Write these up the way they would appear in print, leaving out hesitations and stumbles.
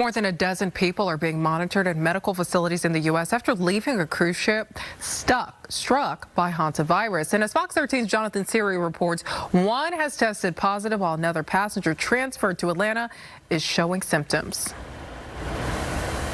More than a dozen people are being monitored in medical facilities in the U.S. after leaving a cruise ship struck by Hantavirus. And as Fox 13's Jonathan Siri reports, one has tested positive while another passenger transferred to Atlanta is showing symptoms.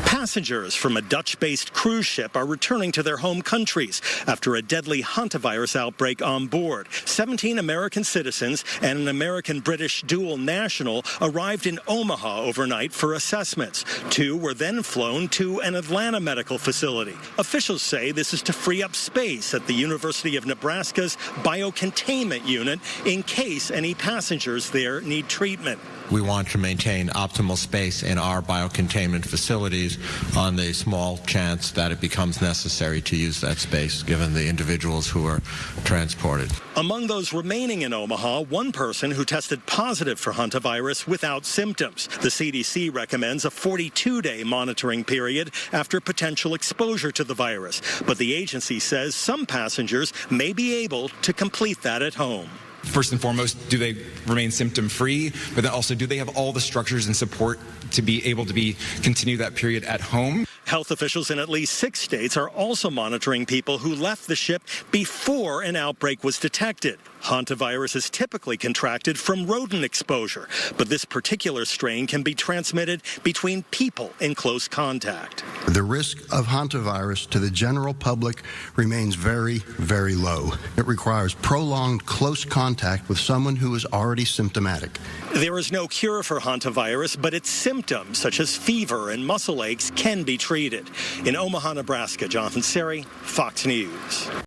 Passengers from a Dutch-based cruise ship are returning to their home countries after a deadly hantavirus outbreak on board. 17 American citizens and an American-British dual national arrived in Omaha overnight for assessments. 2 were then flown to an Atlanta medical facility. Officials say this is to free up space at the University of Nebraska's biocontainment unit in case any passengers there need treatment. We want to maintain optimal space in our biocontainment facilities on the small chance that it becomes necessary to use that space, given the individuals who are transported. Among those remaining in Omaha, one person who tested positive for hantavirus without symptoms. The CDC recommends a 42-day monitoring period after potential exposure to the virus. But the agency says some passengers may be able to complete that at home. First and foremost, do they remain symptom-free? But then also, do they have all the structures and support to be able to continue that period at home? Health officials in at least 6 states are also monitoring people who left the ship before an outbreak was detected. Hantavirus is typically contracted from rodent exposure, but this particular strain can be transmitted between people in close contact. The risk of hantavirus to the general public remains very, very low. It requires prolonged close contact with someone who is already symptomatic. There is no cure for hantavirus, but its symptoms, such as fever and muscle aches, can be treated. In Omaha, Nebraska, Jonathan Siri, Fox News.